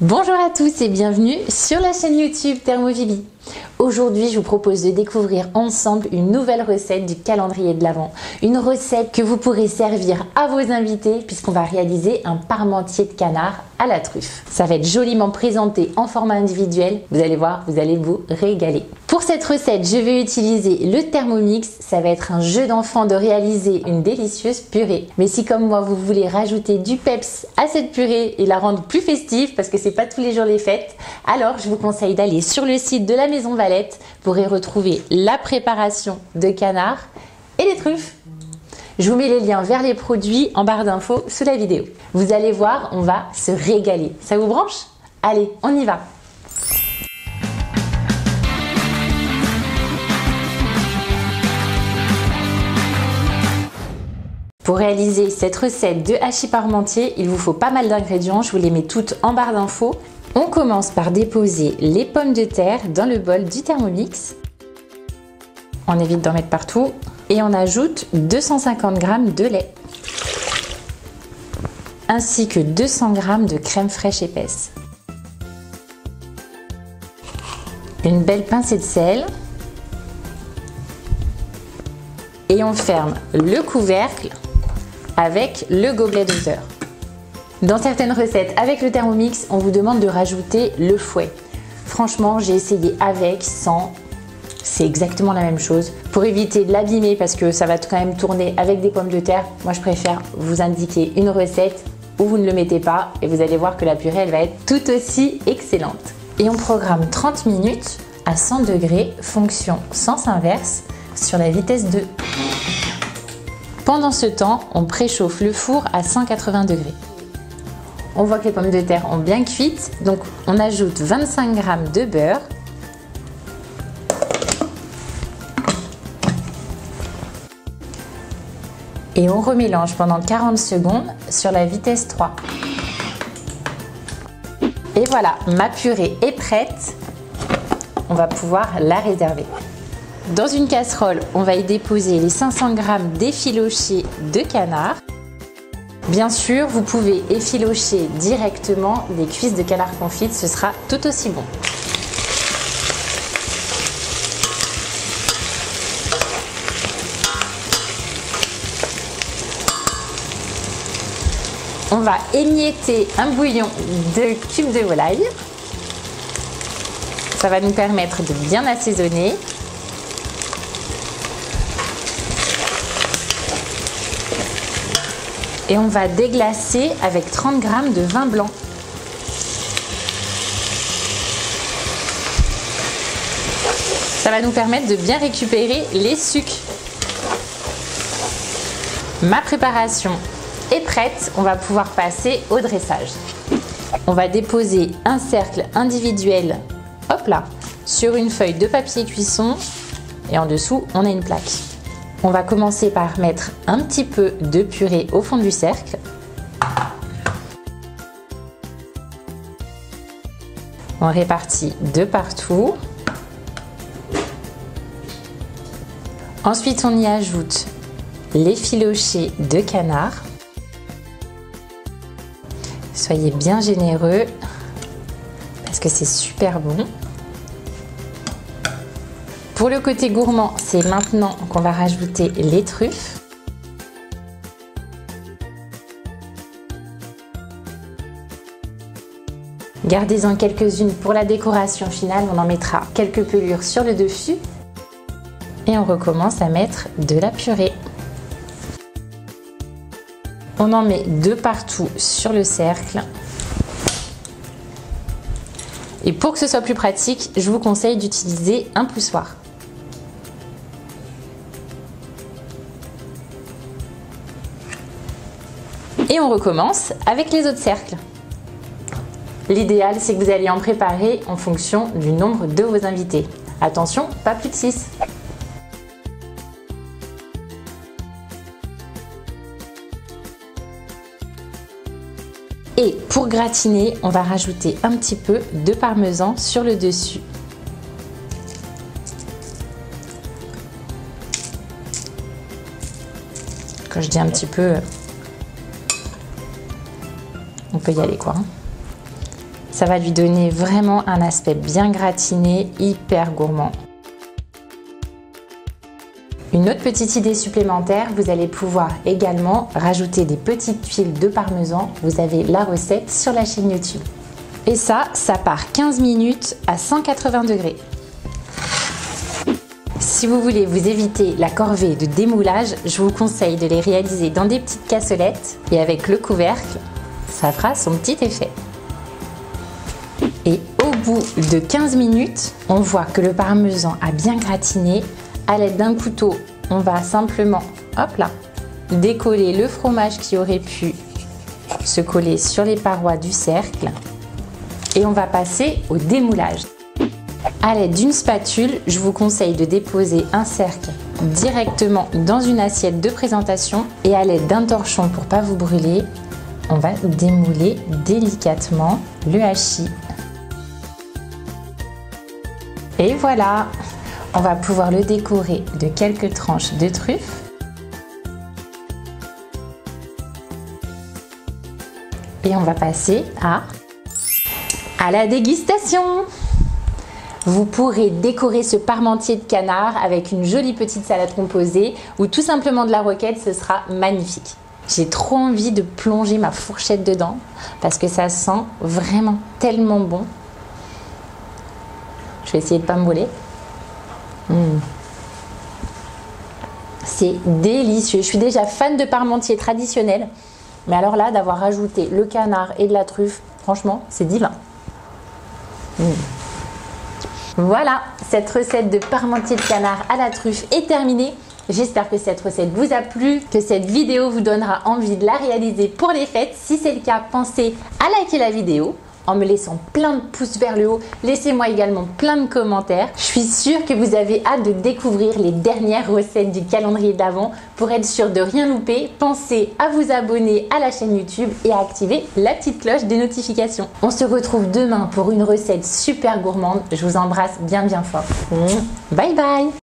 Bonjour à tous et bienvenue sur la chaîne YouTube Thermovibie. Aujourd'hui, je vous propose de découvrir ensemble une nouvelle recette du calendrier de l'Avent. Une recette que vous pourrez servir à vos invités puisqu'on va réaliser un parmentier de canard à la truffe. Ça va être joliment présenté en format individuel. Vous allez voir, vous allez vous régaler. Pour cette recette, je vais utiliser le Thermomix. Ça va être un jeu d'enfant de réaliser une délicieuse purée. Mais si comme moi, vous voulez rajouter du peps à cette purée et la rendre plus festive parce que c'est pas tous les jours les fêtes, alors je vous conseille d'aller sur le site de la Maison Valette pour y retrouver la préparation de canard et les truffes. Je vous mets les liens vers les produits en barre d'infos sous la vidéo. Vous allez voir, on va se régaler. Ça vous branche? Allez, on y va! Pour réaliser cette recette de hachis parmentier, il vous faut pas mal d'ingrédients. Je vous les mets toutes en barre d'infos. On commence par déposer les pommes de terre dans le bol du Thermomix. On évite d'en mettre partout. Et on ajoute 250 g de lait. Ainsi que 200 g de crème fraîche épaisse. Une belle pincée de sel. Et on ferme le couvercle avec le gobelet doseur. Dans certaines recettes avec le Thermomix, on vous demande de rajouter le fouet. Franchement, j'ai essayé avec, sans, c'est exactement la même chose. Pour éviter de l'abîmer parce que ça va quand même tourner avec des pommes de terre, moi je préfère vous indiquer une recette où vous ne le mettez pas et vous allez voir que la purée elle va être tout aussi excellente. Et on programme 30 minutes à 100 degrés, fonction sens inverse sur la vitesse 2. Pendant ce temps, on préchauffe le four à 180 degrés. On voit que les pommes de terre ont bien cuites, donc on ajoute 25 g de beurre. Et on remélange pendant 40 secondes sur la vitesse 3. Et voilà, ma purée est prête. On va pouvoir la réserver. Dans une casserole, on va y déposer les 500 g d'effiloché de canard. Bien sûr, vous pouvez effilocher directement des cuisses de canard confites, ce sera tout aussi bon. On va émietter un bouillon de cubes de volaille. Ça va nous permettre de bien assaisonner. Et on va déglacer avec 30 g de vin blanc. Ça va nous permettre de bien récupérer les sucres. Ma préparation est prête, on va pouvoir passer au dressage. On va déposer un cercle individuel, hop là, sur une feuille de papier cuisson et en dessous on a une plaque. On va commencer par mettre un petit peu de purée au fond du cercle. On répartit de partout. Ensuite, on y ajoute l'effiloché de canard. Soyez bien généreux parce que c'est super bon. Pour le côté gourmand, c'est maintenant qu'on va rajouter les truffes. Gardez-en quelques-unes pour la décoration finale, on en mettra quelques pelures sur le dessus. Et on recommence à mettre de la purée. On en met de partout sur le cercle. Et pour que ce soit plus pratique, je vous conseille d'utiliser un poussoir. Et on recommence avec les autres cercles. L'idéal, c'est que vous allez en préparer en fonction du nombre de vos invités. Attention, pas plus de 6. Et pour gratiner, on va rajouter un petit peu de parmesan sur le dessus. Quand je dis un petit peu, on peut y aller quoi. Ça va lui donner vraiment un aspect bien gratiné, hyper gourmand. Une autre petite idée supplémentaire, vous allez pouvoir également rajouter des petites tuiles de parmesan. Vous avez la recette sur la chaîne YouTube. Et ça part 15 minutes à 180 degrés. Si vous voulez vous éviter la corvée de démoulage, je vous conseille de les réaliser dans des petites cassolettes et avec le couvercle, ça fera son petit effet. Et au bout de 15 minutes, on voit que le parmesan a bien gratiné. À l'aide d'un couteau, on va simplement, hop là, décoller le fromage qui aurait pu se coller sur les parois du cercle. Et on va passer au démoulage. À l'aide d'une spatule, je vous conseille de déposer un cercle directement dans une assiette de présentation et à l'aide d'un torchon pour ne pas vous brûler, on va démouler délicatement le hachis. Et voilà, on va pouvoir le décorer de quelques tranches de truffes. Et on va passer à la dégustation. Vous pourrez décorer ce parmentier de canard avec une jolie petite salade composée ou tout simplement de la roquette, ce sera magnifique. J'ai trop envie de plonger ma fourchette dedans parce que ça sent vraiment tellement bon. Je vais essayer de ne pas me brûler. C'est délicieux. Je suis déjà fan de parmentier traditionnel, mais alors là, d'avoir rajouté le canard et de la truffe, franchement, c'est divin. Voilà, cette recette de parmentier de canard à la truffe est terminée. J'espère que cette recette vous a plu, que cette vidéo vous donnera envie de la réaliser pour les fêtes. Si c'est le cas, pensez à liker la vidéo en me laissant plein de pouces vers le haut. Laissez-moi également plein de commentaires. Je suis sûre que vous avez hâte de découvrir les dernières recettes du calendrier de l'Avent. Pour être sûr de rien louper, pensez à vous abonner à la chaîne YouTube et à activer la petite cloche des notifications. On se retrouve demain pour une recette super gourmande. Je vous embrasse bien fort. Bye bye!